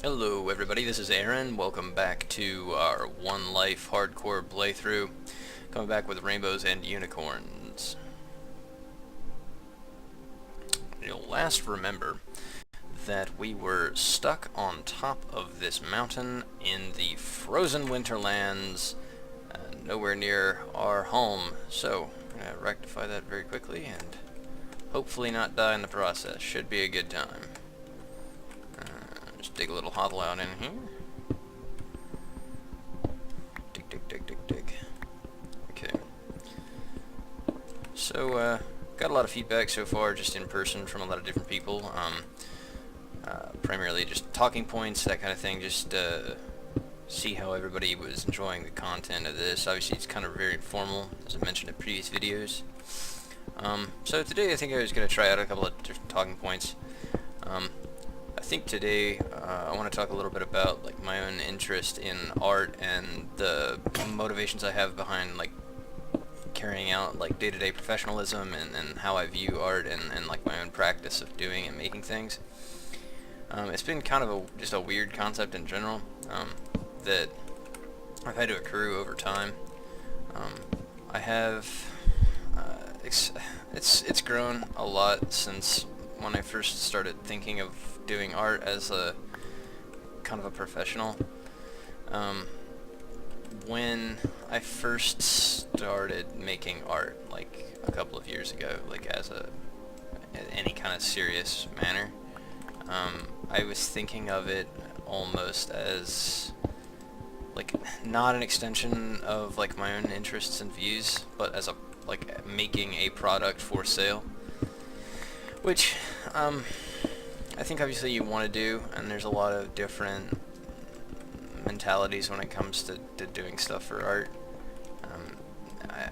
Hello everybody, this is Aaron. Welcome back to our One Life hardcore playthrough. Coming back with rainbows and unicorns. You'll last remember that we were stuck on top of this mountain in the frozen winterlands, nowhere near our home. So, I'm going to rectify that very quickly and hopefully not die in the process. Should be a good time. Just dig a little hollow out in here. Dig, dig, dig, dig, dig. Okay. So, got a lot of feedback so far, just in person from a lot of different people. Primarily just talking points, that kind of thing, just see how everybody was enjoying the content of this. Obviously, it's kind of very informal, as I mentioned in previous videos. So today I think I was going to try out a couple of different talking points. I think today I want to talk a little bit about like my own interest in art and the motivations I have behind like carrying out like day-to-day professionalism and how I view art and like my own practice of doing and making things. It's been kind of just a weird concept in general that I've had to accrue over time. I have it's grown a lot since when I first started thinking of doing art as a kind of a professional. When I first started making art, like a couple of years ago, like as any kind of serious manner, I was thinking of it almost as like not an extension of like my own interests and views, but as a like making a product for sale, which I think obviously you want to do, and there's a lot of different mentalities when it comes to doing stuff for art.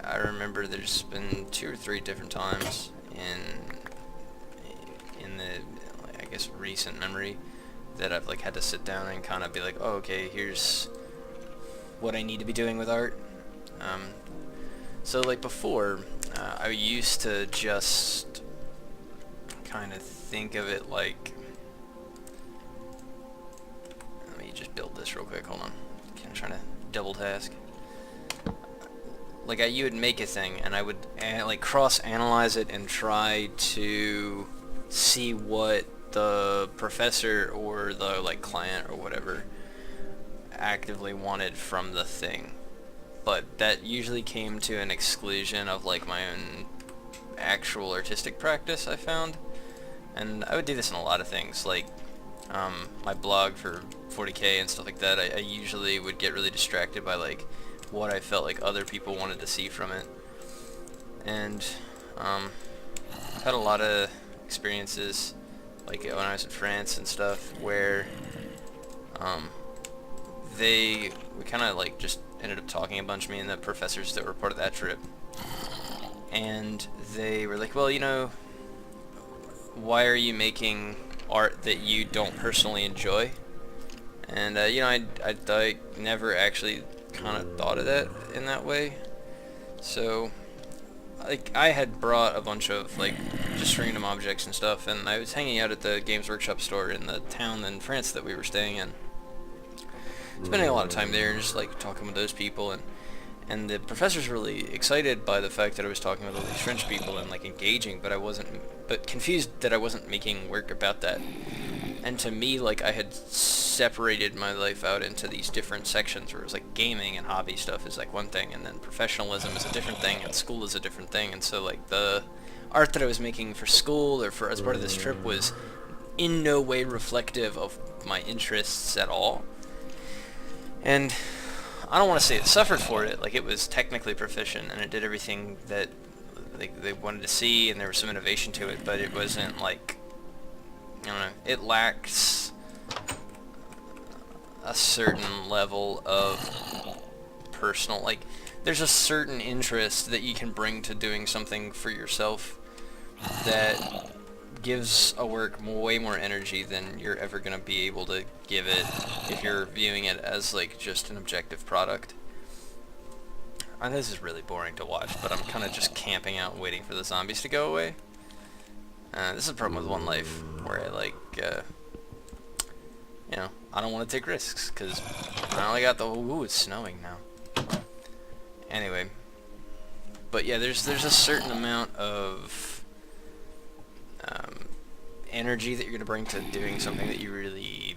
I remember there's been 2 or 3 different times in the I guess recent memory that I've like had to sit down and kind of be like, oh, okay, here's what I need to be doing with art. So like before, I used to just kind of think of it like, let me just build this real quick, hold on, kind of trying to double task. Like you would make a thing and I would like cross-analyze it and try to see what the professor or the like client or whatever actively wanted from the thing. But that usually came to an exclusion of like my own actual artistic practice, I found. And I would do this in a lot of things, like my blog for 40K and stuff like that. I usually would get really distracted by like what I felt like other people wanted to see from it. And I've had a lot of experiences, like when I was in France and stuff, where we kind of like just ended up talking a bunch, me and the professors that were part of that trip, and they were like, well, you know, why are you making art that you don't personally enjoy? And you know, I never actually kind of thought of that in that way. So like I had brought a bunch of like just random objects and stuff, and I was hanging out at the Games Workshop store in the town in France that we were staying in, spending a lot of time there and just like talking with those people, and the professor's really excited by the fact that I was talking with all these French people and like engaging, but confused that I wasn't making work about that. And to me, like I had separated my life out into these different sections where it was like gaming and hobby stuff is like one thing, and then professionalism is a different thing, and school is a different thing. And so like the art that I was making for school or for as part of this trip was in no way reflective of my interests at all. And I don't want to say it suffered for it, like it was technically proficient and it did everything that they wanted to see, and there was some innovation to it, but it wasn't like, I don't know, it lacks a certain level of personal, like there's a certain interest that you can bring to doing something for yourself that gives a work way more energy than you're ever going to be able to give it if you're viewing it as like just an objective product. I know this is really boring to watch, but I'm kind of just camping out waiting for the zombies to go away. This is a problem with One Life, where I like, you know, I don't want to take risks, because I only got the, ooh, it's snowing now. Anyway, but yeah, there's a certain amount of energy that you're going to bring to doing something that you really,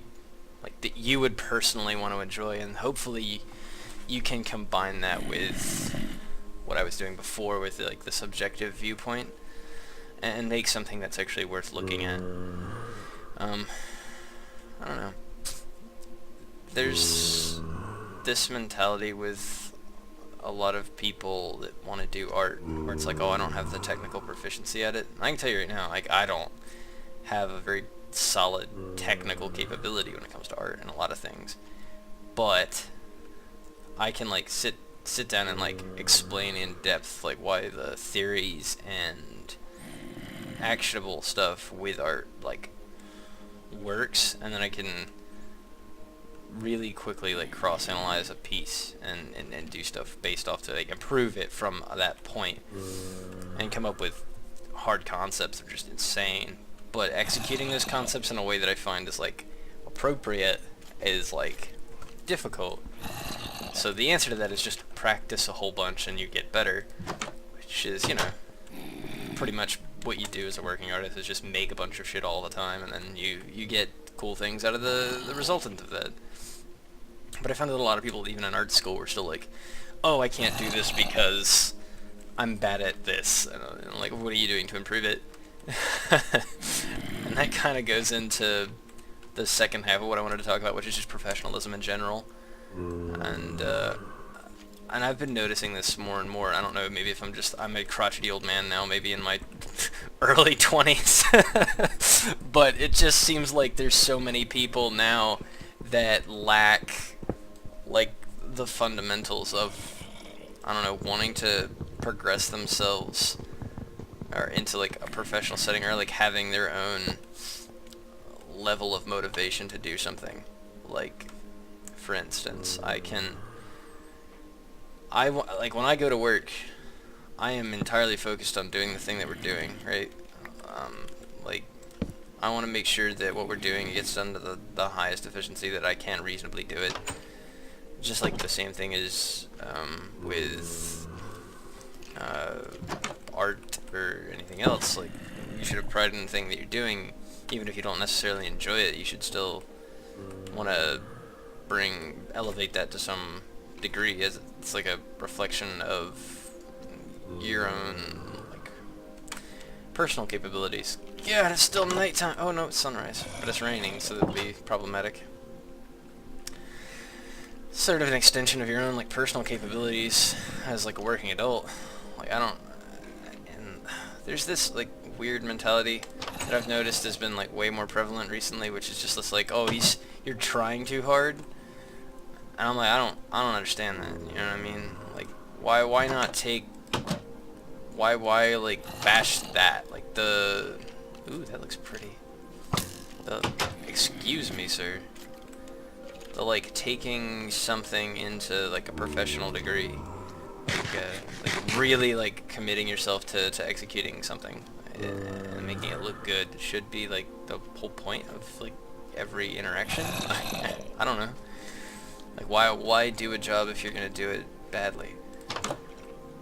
like, that you would personally want to enjoy, and hopefully you can combine that with what I was doing before with like the subjective viewpoint and make something that's actually worth looking at. I don't know. There's this mentality with a lot of people that want to do art where it's like, oh, I don't have the technical proficiency at it. I can tell you right now, like, I don't have a very solid technical capability when it comes to art and a lot of things, but I can like sit down and like explain in depth like why the theories and actionable stuff with art like works, and then I can really quickly like cross-analyze a piece and do stuff based off to like improve it from that point and come up with hard concepts that are just insane. But executing those concepts in a way that I find is like appropriate is like difficult. So the answer to that is just practice a whole bunch and you get better, which is, you know, pretty much what you do as a working artist, is just make a bunch of shit all the time, and then you get cool things out of the resultant of that. But I found that a lot of people, even in art school, were still like, oh, I can't do this because I'm bad at this. And I'm like, what are you doing to improve it? And that kind of goes into the second half of what I wanted to talk about, which is just professionalism in general. And I've been noticing this more and more. I don't know, maybe if I'm a crotchety old man now, maybe in my early 20s. But it just seems like there's so many people now that lack, like, the fundamentals of, I don't know, wanting to progress themselves or into, like, a professional setting, or, like, having their own level of motivation to do something. Like, for instance, like, when I go to work, I am entirely focused on doing the thing that we're doing, right? Like, I want to make sure that what we're doing gets done to the highest efficiency that I can reasonably do it. Just like the same thing is with art or anything else. Like, you should have pride in the thing that you're doing, even if you don't necessarily enjoy it. You should still want to elevate that to some degree, as it's like a reflection of your own like personal capabilities. Yeah, it's still nighttime. Oh no, it's sunrise, but it's raining, so that'd be problematic. Sort of an extension of your own like personal capabilities as like a working adult. Like, I don't, and there's this like weird mentality that I've noticed has been like way more prevalent recently, which is just this like, oh, you're trying too hard. And I'm like, I don't understand that. You know what I mean? Like, why not take, why like bash that? Like ooh, that looks pretty. Excuse me, sir. The like taking something into like a professional degree, like really like committing yourself to executing something and making it look good should be like the whole point of like every interaction. I don't know. Like, why do a job if you're gonna do it badly?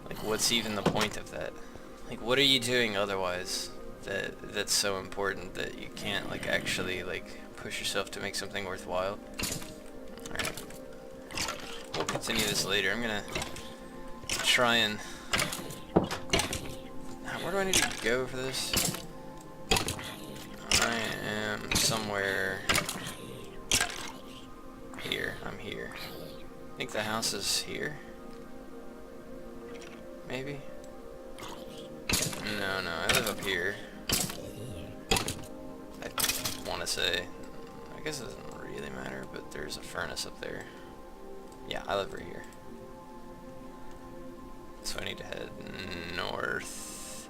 Like, what's even the point of that? Like, what are you doing otherwise that's so important that you can't like actually like push yourself to make something worthwhile? Alright. We'll continue this later. I'm gonna try and... Where do I need to go for this? I am somewhere... here. I'm here. I think the house is here. Maybe? No, I live up here. I want to say... I guess it doesn't really matter, but there's a furnace up there. Yeah, I live right here. So I need to head north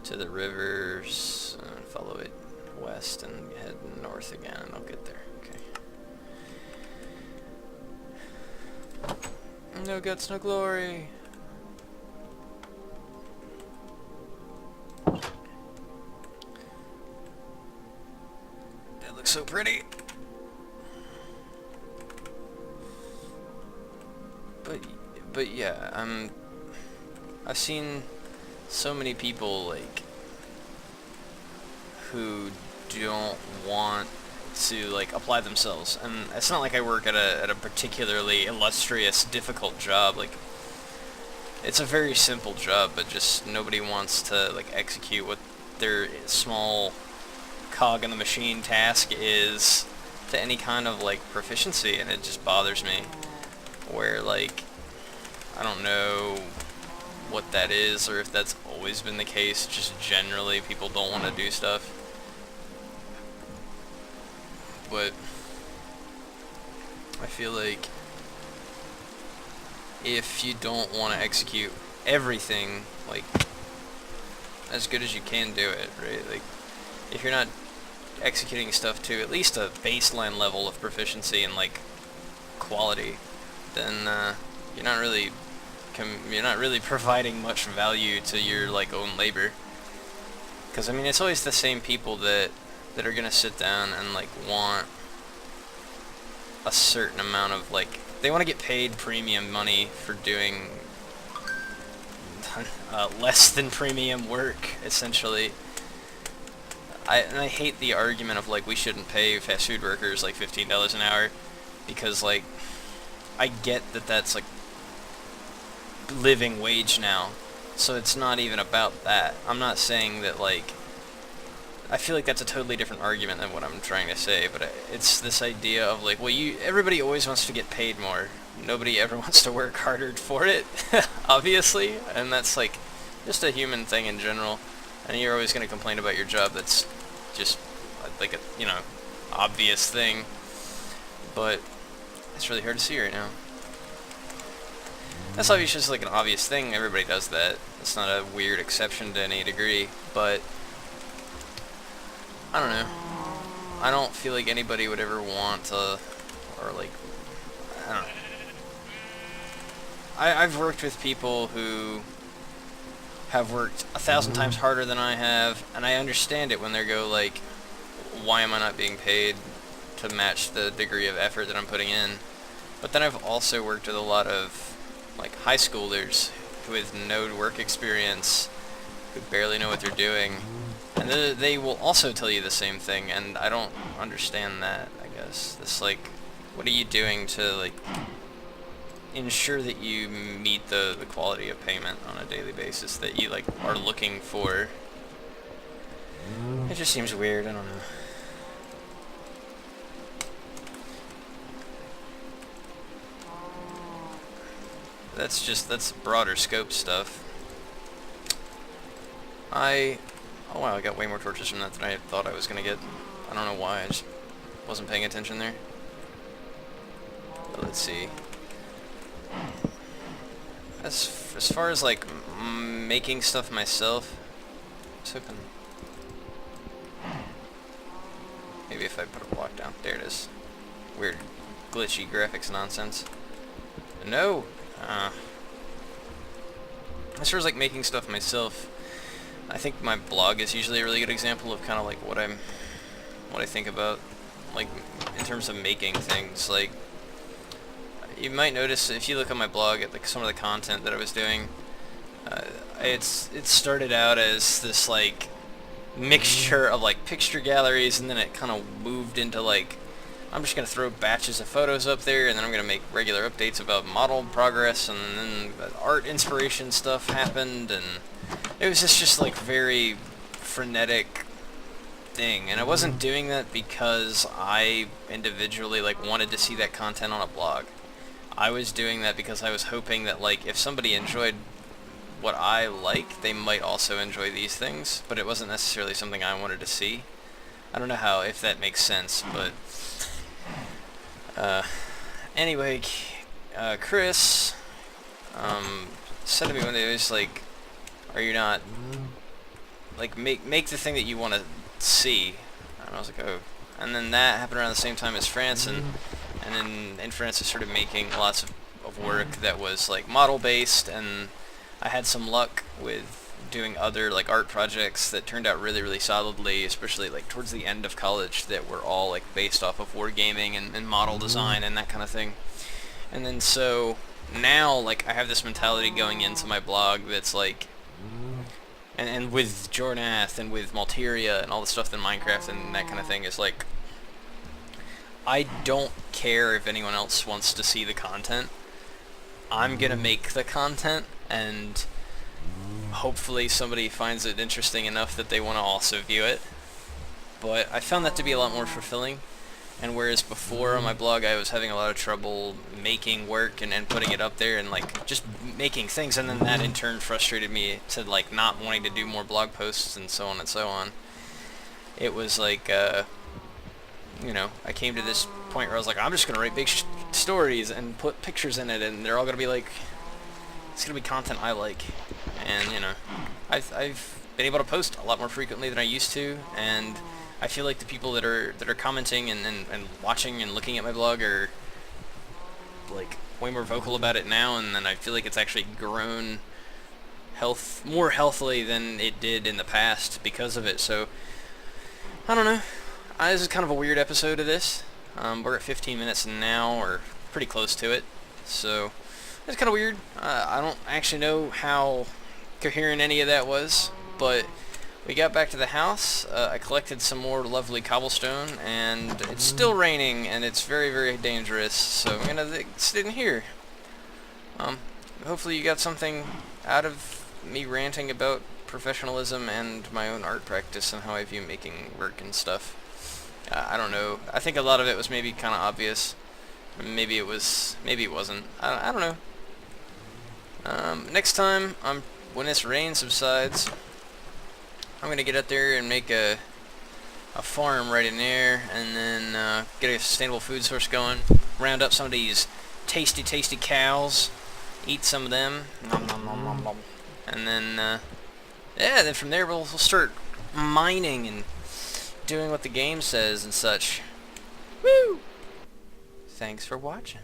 to the rivers, follow it west, and head north again, and I'll get there. Okay. No guts, no glory. That looks so pretty. but yeah, I've seen so many people like who don't want to like apply themselves, and it's not like I work at a particularly illustrious, difficult job. Like, it's a very simple job, but just nobody wants to like execute what their small cog in the machine task is to any kind of like proficiency, and it just bothers me. Where like, I don't know what that is, or if that's always been the case, just generally people don't want to do stuff. But I feel like if you don't want to execute everything like as good as you can do it, right? Like, if you're not executing stuff to at least a baseline level of proficiency and like quality, then you're not really providing much value to your like own labor. Because I mean, it's always the same people that are gonna sit down and like want a certain amount of like, they want to get paid premium money for doing less than premium work, essentially. I hate the argument of like we shouldn't pay fast food workers like $15 an hour, because like I get that that's like living wage now, so it's not even about that. I'm not saying that like, I feel like that's a totally different argument than what I'm trying to say, but it's this idea of like, well, everybody always wants to get paid more. Nobody ever wants to work harder for it, obviously, and that's like just a human thing in general. And you're always going to complain about your job that's just like a, you know, obvious thing, but it's really hard to see right now. That's obviously just like an obvious thing. Everybody does that. It's not a weird exception to any degree, but I don't know. I don't feel like anybody would ever want to, or like, I don't know. I've worked with people who have worked 1,000 times harder than I have, and I understand it when they go like, why am I not being paid to match the degree of effort that I'm putting in? But then I've also worked with a lot of like high schoolers with no work experience, who barely know what they're doing, and they will also tell you the same thing, and I don't understand that, I guess. It's like, what are you doing to like ensure that you meet the quality of payment on a daily basis that you like are looking for? It just seems weird. I don't know. That's broader scope stuff. Oh wow, I got way more torches from that than I thought I was gonna get. I don't know why, I just wasn't paying attention there. But let's see. As far as like making stuff myself, I was hoping maybe if I put a block down. There it is. Weird glitchy graphics nonsense. No! As far as like making stuff myself, I think my blog is usually a really good example of kind of like what I think about, like in terms of making things. Like, you might notice if you look at my blog at like some of the content that I was doing, it started out as this like mixture of like picture galleries, and then it kind of moved into like, I'm just going to throw batches of photos up there, and then I'm going to make regular updates about model progress, and then art inspiration stuff happened, and it was just like very frenetic thing. And I wasn't doing that because I individually like wanted to see that content on a blog. I was doing that because I was hoping that like if somebody enjoyed what I like, they might also enjoy these things, but it wasn't necessarily something I wanted to see. I don't know if that makes sense, but anyway, Chris said to me one day, he was like, are you not like make the thing that you want to see? And I was like, oh. And then that happened around the same time as France, and then in France I started making lots of work that was like model based, and I had some luck with doing other like art projects that turned out really, really solidly, especially like towards the end of college, that were all like based off of wargaming and model design and that kind of thing. And then so now, like, I have this mentality going into my blog that's like, and with Jornath and with Malteria and all the stuff in Minecraft and that kind of thing, is like, I don't care if anyone else wants to see the content. I'm gonna make the content, and hopefully somebody finds it interesting enough that they want to also view it. But I found that to be a lot more fulfilling. And whereas before on my blog I was having a lot of trouble making work and putting it up there and like just making things, and then that in turn frustrated me to like not wanting to do more blog posts and so on and so on. It was like, you know, I came to this point where I was like, I'm just going to write big stories and put pictures in it, and they're all going to be like, it's going to be content I like. And, you know, I've been able to post a lot more frequently than I used to, and I feel like the people that are commenting and watching and looking at my blog are like way more vocal about it now, and then I feel like it's actually grown more healthily than it did in the past because of it. So I don't know. This is kind of a weird episode of this. We're at 15 minutes now, or pretty close to it. So it's kind of weird. I don't actually know how coherent any of that was, but we got back to the house. I collected some more lovely cobblestone, and it's still raining, and it's very, very dangerous, so I'm gonna sit in here. Hopefully you got something out of me ranting about professionalism and my own art practice and how I view making work and stuff. I don't know. I think a lot of it was maybe kind of obvious. Maybe it was. Maybe it wasn't. I don't know. Next time, when this rain subsides, I'm gonna get up there and make a farm right in there, and then get a sustainable food source going. Round up some of these tasty, tasty cows. Eat some of them. Nom, nom, nom, nom, nom. And then, yeah, then from there we'll start mining and doing what the game says and such. Woo! Thanks for watching.